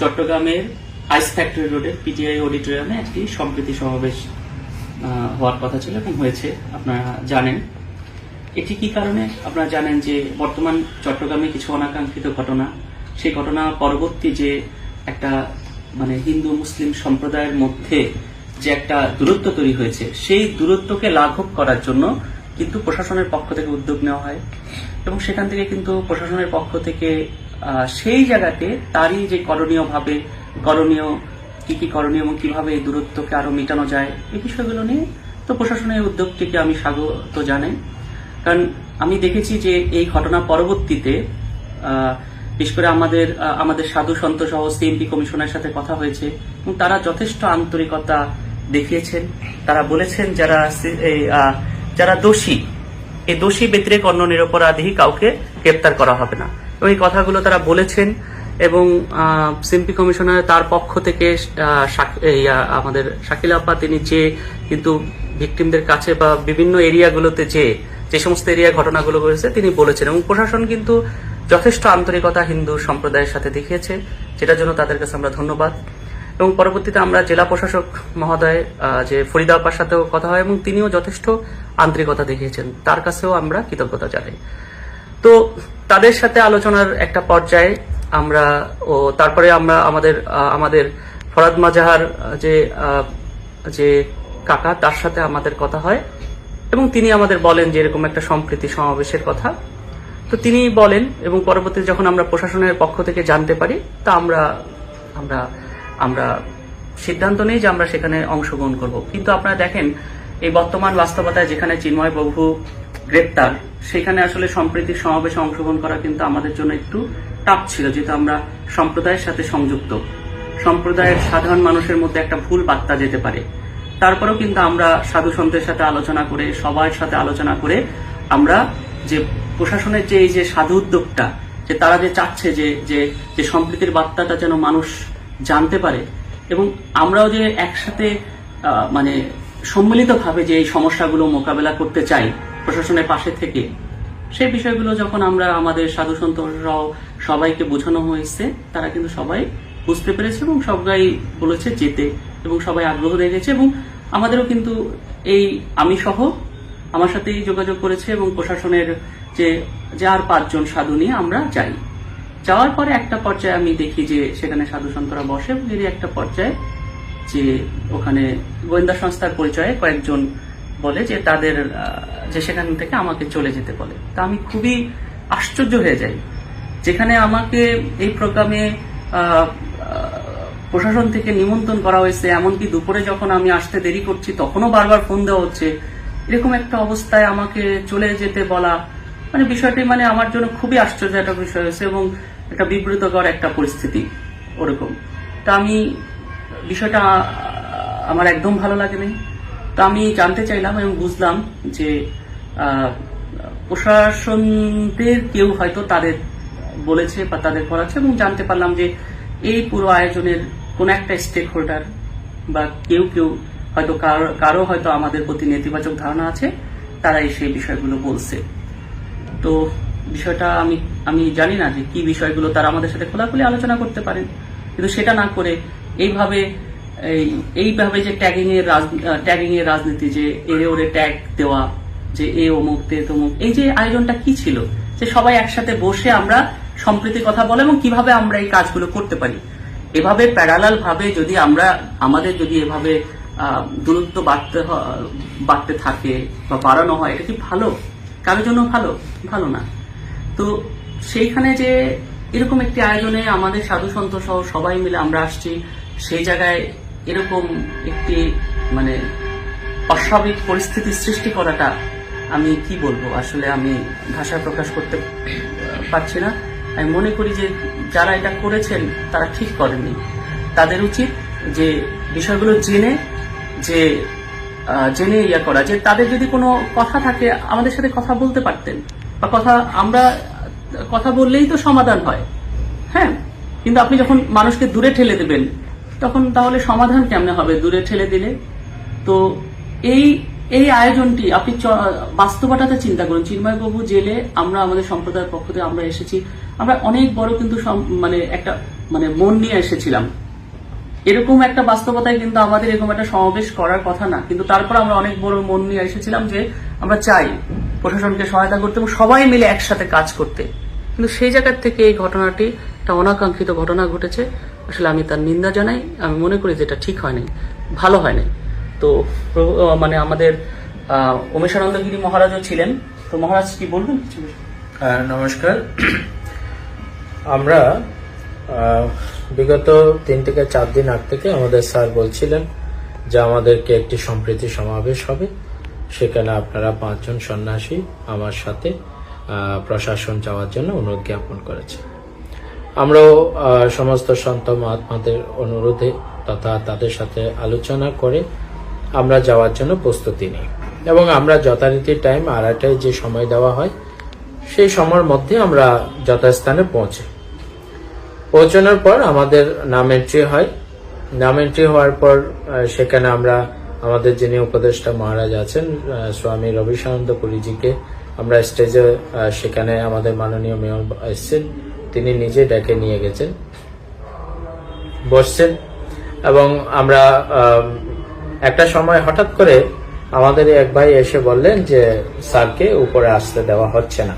চট্টগ্রামের ice factory রোডের PTI অডিটোরিয়ামে একটি সম্প্রীতি সমাবেশ হওয়ার কথা ছিল এবং হয়েছে। আপনারা জানেন এটি কি কারণে। আপনারা জানেন যে বর্তমান চট্টগ্রামে কিছু অনাকাঙ্ক্ষিত ঘটনা, সেই ঘটনা পরবর্তী যে একটা হিন্দু মুসলিম সম্প্রদায়ের মধ্যে যে একটা দূরত্ব তৈরি হয়েছে, সেই দূরত্বকে লাঘব করার জন্য কিন্তু প্রশাসনের পক্ষ থেকে উদ্যোগ নেওয়া হয় এবং সেখান থেকে কিন্তু প্রশাসনের পক্ষ থেকে সেই জায়গাতে তারই যে করণীয় কি করণীয় এবং কিভাবে এই দূরত্বকে আরো মেটানো যায়, এই বিষয়গুলো নিয়ে তো প্রশাসনের উদ্যোগটিকে আমি স্বাগত জানাই। কারণ আমি দেখেছি যে এই ঘটনা পরবর্তীতে বিশেষ করে আমাদের সাধু সন্ত সহ সিএমপি কমিশনের সাথে কথা হয়েছে এবং তারা যথেষ্ট আন্তরিকতা দেখিয়েছেন। তারা বলেছেন যারা দোষী, এই দোষী ব্যতিরেক অন্য নিরপরাধী কাউকে গ্রেপ্তার করা হবে না। এবং এই কথাগুলো তারা বলেছেন এবং সিএমপি কমিশনার তার পক্ষ থেকে আমাদের শাকিল আপা তিনি যে কিন্তু ভিকটিমদের কাছে বা বিভিন্ন এরিয়াগুলোতে যে সমস্ত এরিয়া ঘটনাগুলো ঘটেছে তিনি বলেছেন এবং প্রশাসন কিন্তু যথেষ্ট আন্তরিকতা হিন্দু সম্প্রদায়ের সাথে দেখিয়েছে, যেটার জন্য তাদের কাছে আমরা ধন্যবাদ। এবং পরবর্তীতে আমরা জেলা প্রশাসক মহোদয় যে ফরিদা আপার সাথেও কথা হয় এবং তিনিও যথেষ্ট আন্তরিকতা দেখিয়েছেন, তার কাছেও আমরা কৃতজ্ঞতা জানাই। তো তাদের সাথে আলোচনার একটা পর্যায়ে তারপরে আমরা আমাদের ফরাদ মাজাহার যে কাকা, তার সাথে আমাদের কথা হয় এবং তিনি আমাদের বলেন যে এরকম একটা সম্প্রীতি সমাবেশের কথা। তো তিনি বলেন এবং পরবর্তীতে যখন আমরা প্রশাসনের পক্ষ থেকে জানতে পারি তা আমরা সিদ্ধান্ত নেই যে আমরা সেখানে অংশগ্রহণ করব। কিন্তু আপনারা দেখেন এই বর্তমান বাস্তবতায় যেখানে চিন্ময় প্রভু গ্রেপ্তার, সেখানে আসলে সম্প্রীতির সমাবেশে অংশগ্রহণ করা কিন্তু আমাদের জন্য একটু টাফ ছিল, যেহেতু আমরা সম্প্রদায়ের সাথে সংযুক্ত। সম্প্রদায়ের সাধারণ মানুষের মধ্যে একটা ভুল বার্তা যেতে পারে। তারপরেও কিন্তু আমরা সাধু সন্তের সাথে আলোচনা করে, সবার সাথে আলোচনা করে আমরা যে প্রশাসনের যে এই যে সাধু উদ্যোগটা, যে তারা যে চাচ্ছে যে সম্প্রীতির বার্তাটা যেন মানুষ জানতে পারে এবং আমরাও যে একসাথে সম্মিলিতভাবে যে এই সমস্যাগুলো মোকাবেলা করতে চাই প্রশাসনের পাশে থেকে, সেই বিষয়গুলো যখন আমরা আমাদের সাধু সন্তরাও সবাইকে বোঝানো হয়েছে, তারা কিন্তু সবাই বুঝতে পেরেছে এবং সবাই বলেছে যেতে এবং সবাই আগ্রহ দেখেছে এবং আমাদেরও কিন্তু আমি সহ আমার সাথেই যোগাযোগ করেছে এবং প্রশাসনের যে আর 5 জন সাধু নিয়ে আমরা যাওয়ার পরে একটা পর্যায়ে আমি দেখি যে সেখানে সাধু সন্তরা বসে এবং এর একটা পর্যায়ে যে ওখানে গোয়েন্দা সংস্থার পরিচয়ে কয়েকজন বলে যে তাদের যে সেখান থেকে আমাকে চলে যেতে বলে। তা আমি খুবই আশ্চর্য হয়ে যাই, যেখানে আমাকে এই প্রোগ্রামে প্রশাসন থেকে নিমন্ত্রণ করা হয়েছে, এমনকি দুপুরে যখন আমি আসতে দেরি করছি তখনও বারবার ফোন দেওয়া হচ্ছে। এরকম একটা অবস্থায় আমাকে চলে যেতে বলা বিষয়টি আমার জন্য খুবই আশ্চর্য একটা বিষয় হয়েছে এবং একটা বিব্রতকর একটা পরিস্থিতি ওরকম। তা আমি বিষয়টা আমার একদম ভালো লাগেনি। তো আমি জানতে চাইলাম এবং বুঝলাম যে প্রশাসনদের কেউ হয়তো তাদের বলেছে বা তাদের করাচ্ছে এবং জানতে পারলাম যে এই পুরো আয়োজনের কোন একটা স্টেক হোল্ডার বা কেউ হয়তো কারো হয়তো আমাদের প্রতি নেতিবাচক ধারণা আছে, তারাই সেই বিষয়গুলো বলছে। তো বিষয়টা আমি জানি না যে কি বিষয়গুলো তারা আমাদের সাথে খোলাখুলি আলোচনা করতে পারেন, কিন্তু সেটা না করে এইভাবে যে ট্যাগিং এর রাজনীতি, যে এরে ওরে ট্যাগ দেওয়া, যে এ অমুক তে তমুক, এই যে আয়োজনটা কি ছিল যে সবাই একসাথে বসে আমরা সম্প্রীতির কথা বলে এবং কিভাবে আমরা এই কাজগুলো করতে পারি। এভাবে প্যারালাল ভাবে যদি আমাদের যদি এভাবে দূরত্ব বাড়তে থাকে বা বাড়ানো হয়, এটা কি ভালো? কারোর জন্য ভালো না। তো সেইখানে যে এরকম একটি আয়োজনে আমাদের সাধু সন্ত সহ সবাই মিলে আমরা আসছি, সেই জায়গায় এরকম একটি অস্বাভাবিক পরিস্থিতি সৃষ্টি করাটা, আমি কি বলবো, আসলে আমি ভাষা প্রকাশ করতে পারছি না। আমি মনে করি যে যারা এটা করেছেন তারা ঠিক করেননি। তাদের উচিত যে বিষয়গুলো জেনে করা, যে তাদের যদি কোনো কথা থাকে আমাদের সাথে কথা বলতে পারতেন বা আমরা কথা বললেই তো সমাধান হয়। হ্যাঁ, কিন্তু আপনি যখন মানুষকে দূরে ঠেলে দেবেন তখন তাহলে সমাধান কেমনে হবে দূরে ঠেলে দিলে? তো এই আয়োজনটি আপনি বাস্তবতাতে চিন্তা করুন। চিন্ময়বাবু জেলে আমরা আমাদের সম্প্রদায়ের পক্ষ থেকে আমরা এসেছি, আমরা অনেক বড় কিন্তু মানে একটা মানে মন নিয়ে এসেছিলাম। এরকম একটা বাস্তবতায় কিন্তু আমাদের এরকম একটা সমাবেশ করার কথা না, কিন্তু তারপর আমরা অনেক বড় মন নিয়ে এসেছিলাম যে আমরা চাই প্রশাসনকে সহায়তা করতে এবং সবাই মিলে একসাথে কাজ করতে। কিন্তু সেই জায়গার থেকে এই ঘটনাটি একটা অনাকাঙ্ক্ষিত ঘটনা ঘটেছে। আসলে আমি তার নিন্দা জানাই। আমি মনে করি যে এটা ঠিক হয় নাই, ভালো হয় নাই। তো মানে আমাদের উমেশানন্দগিরি মহারাজও ছিলেন। তো মহারাজ কি বলবেন কিছু? নমস্কার। আমরা বিগত 3 থেকে 4 দিন আগ থেকে আমাদের স্যার বলছিলেন যে আমাদেরকে একটি সম্প্রীতি সমাবেশ হবে, সেখানে আপনারা 5 জন সন্ন্যাসী আমার সাথে প্রশাসন যাওয়ার জন্য অনুরোধ জ্ঞাপন করেছে। আমরাও সমস্ত সন্ত মহাত্মাদের অনুরোধে তথা তাদের সাথে আলোচনা করে আমরা যাওয়ার জন্য প্রস্তুতি নিই এবং আমরা যথারীতি টাইম 8টায় যে সময় দেওয়া হয় সেই সময়ের মধ্যে আমরা যথাস্থানে পৌঁছানোর পর আমাদের নাম এন্ট্রি হয়। নাম এন্ট্রি হওয়ার পর সেখানে আমরা আমাদের যিনি উপদেষ্টা মহারাজ আছেন স্বামী রবিশানন্দ পুরীজিকে আমরা স্টেজে, সেখানে আমাদের মাননীয় মেয়র এসছেন, তিনি নিজে ডেকে নিয়ে গেছেন, বসছেন এবং আমরা একটা সময় হঠাৎ করে আমাদের এক ভাই এসে বললেন যে স্যারকে উপরে আসতে দেওয়া হচ্ছে না।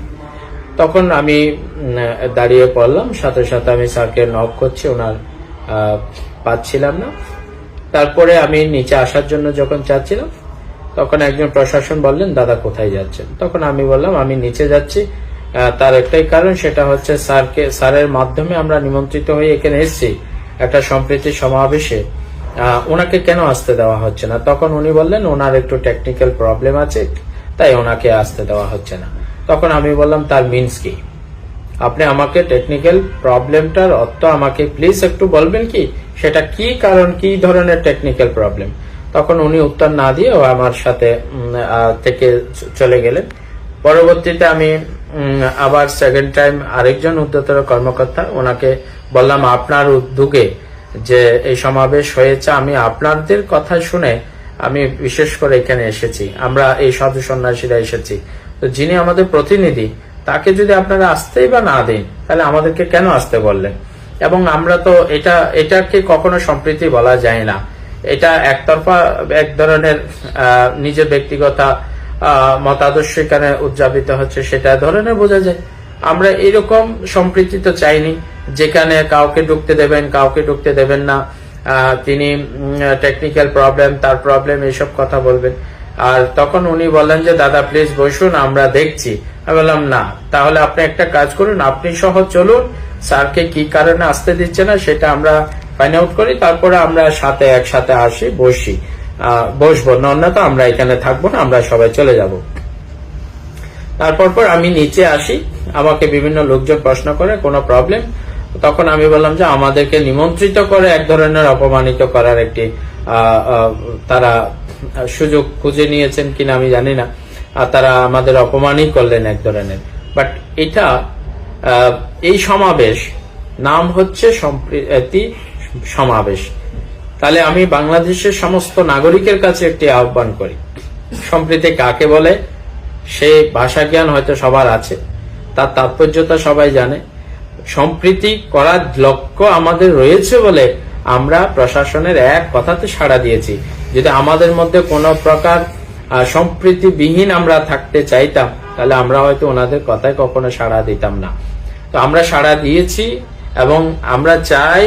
তখন আমি দাঁড়িয়ে পড়লাম, সাথে সাথে আমি স্যারকে নক করছি, ওনার পাচ্ছিলাম না। তারপরে আমি নিচে আসার জন্য যখন চাচ্ছিলাম তখন একজন প্রশাসন বললেন দাদা কোথায় যাচ্ছেন। তখন আমি বললাম আমি নিচে যাচ্ছি। তার একটাই কারণ, সেটা হচ্ছে স্যারের মাধ্যমে আমরা নিমন্ত্রিত হয়ে এখানে এসেছি একটা সম্প্রীতি সমাবেশে, ওনাকে কেন আসতে দেওয়া হচ্ছে না। তখন উনি বললেন ওনার একটু টেকনিক্যাল প্রবলেম আছে, তাই ওনাকে আসতে দেওয়া হচ্ছে না। তখন আমি বললাম তার মিনস কি, আপনি আমাকে টেকনিক্যাল প্রবলেমটার অর্থ আমাকে প্লিজ একটু বলবেন কি, সেটা কি কারণ, কি ধরনের টেকনিক্যাল প্রবলেম। তখন উনি উত্তর না দিয়ে আমার সাথে থেকে চলে গেলেন। পরবর্তীতে আমি আবার সেকেন্ড টাইম আরেকজন উচ্চতর কর্মকর্তা, ওনাকে বললাম আপনার উদ্যোগে যে এই সমাবেশ হয়েছে, আমি আপনাদের কথা শুনে আমি বিশেষ করে এখানে এসেছি, আমরা এই সাধু সন্ন্যাসীরা এসেছি, তো যিনি আমাদের প্রতিনিধি তাকে যদি আপনারা আসতেই বা না দেন তাহলে আমাদেরকে কেন আসতে বললেন। এবং আমরা তো এটাকে কখনো সম্প্রীতি বলা যায় না, এটা একতরফা এক ধরনের নিজের ব্যক্তিগত মতাদর্শ এখানে উদযাপিত হচ্ছে, সেটা ধরনের বোঝা যায়। আমরা এরকম সম্প্রীতি তো চাইনি যেখানে কাউকে ঢুকতে দেবেন, কাউকে ঢুকতে দেবেন না, তিনি টেকনিক্যাল প্রবলেম, তার প্রবলেম, এইসব কথা বলবেন। আর তখন উনি বললেন যে দাদা প্লিজ বসুন, আমরা দেখছি। আমি বললাম না, তাহলে আপনি একটা কাজ করুন, আপনি সহ চলুন, স্যারকে কি কারণে আসতে দিচ্ছে না সেটা আমরা ফাইন্ড আউট করি, তারপরে আমরা একসাথে আসি, বসবো, অন্যথা আমরা এখানে থাকবো না, আমরা সবাই চলে যাব। তারপর আমি নিচে আসি, আমাকে বিভিন্ন লোকজন প্রশ্ন করে কোনো প্রবলেম, তখন আমি বললাম যে আমাদেরকে নিমন্ত্রিত করে এক ধরনের অপমানিত করার একটি তারা সুযোগ খুঁজে নিয়েছেন কিনা আমি জানি না, আর তারা আমাদের অপমানই করলেন এক ধরনের। বাট এটা এই সমাবেশ নাম হচ্ছে সম্প্রীতি সমাবেশ। তাহলে আমি বাংলাদেশের সমস্ত নাগরিকের কাছে একটি আহ্বান করি, সম্প্রীতি কাকে বলে সে ভাষা জ্ঞান হয়তো সবার আছে, তার তাৎপর্যতা সবাই জানে। সম্প্রীতি করার লক্ষ্য আমাদের রয়েছে বলে আমরা প্রশাসনের এক কথাতে সাড়া দিয়েছি। যদি আমাদের মধ্যে কোনো প্রকার সম্প্রীতিবিহীন আমরা থাকতে চাইতাম তাহলে আমরা হয়তো ওনাদের কথায় কখনো সাড়া দিতাম না। তো আমরা সাড়া দিয়েছি এবং আমরা চাই,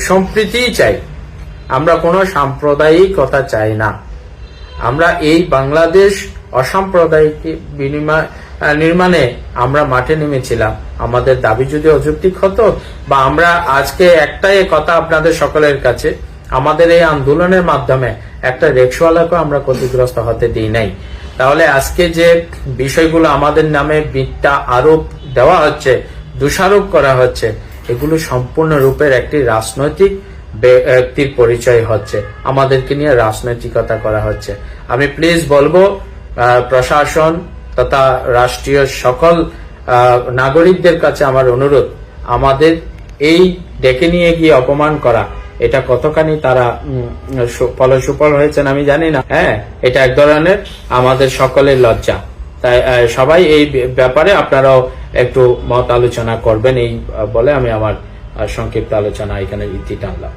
সম্প্রীতিই চাই, আমরা কোনো সাম্প্রদায়িকতা চাই না। আমরা এই বাংলাদেশ অসাম্প্রদায়িক নির্মাণে আমরা মাঠে নেমেছিলাম। আমাদের দাবি যদি অযৌক্তিক হতো বা আমরা আজকে একটাই কথা আপনাদের সকলের কাছে, আমাদের এই আন্দোলনের মাধ্যমে একটা রিকশাওয়ালাকে আমরা ক্ষতিগ্রস্ত হতে দিই নাই। তাহলে আজকে যে বিষয়গুলো আমাদের নামে মিথ্যা আরোপ দেওয়া হচ্ছে, দোষারোপ করা হচ্ছে, এগুলো সম্পূর্ণ রূপের একটি রাজনৈতিক ব্যক্তির পরিচয় হচ্ছে, আমাদেরকে নিয়ে রাজনৈতিকতা করা হচ্ছে। আমি প্লিজ বলবো প্রশাসন তথা রাষ্ট্রীয় সকল নাগরিকদের কাছে আমার অনুরোধ, আমাদের এই ডেকে নিয়ে গিয়ে অপমান করা, এটা কতখানি তারা সুফল হয়েছেন আমি জানি না। হ্যাঁ, এটা এক ধরনের আমাদের সকলের লজ্জা। তাই সবাই এই ব্যাপারে আপনারাও একটু মত আলোচনা করবেন, এই বলে আমি আমার সংক্ষিপ্ত আলোচনা এখানে ইতি টানলাম।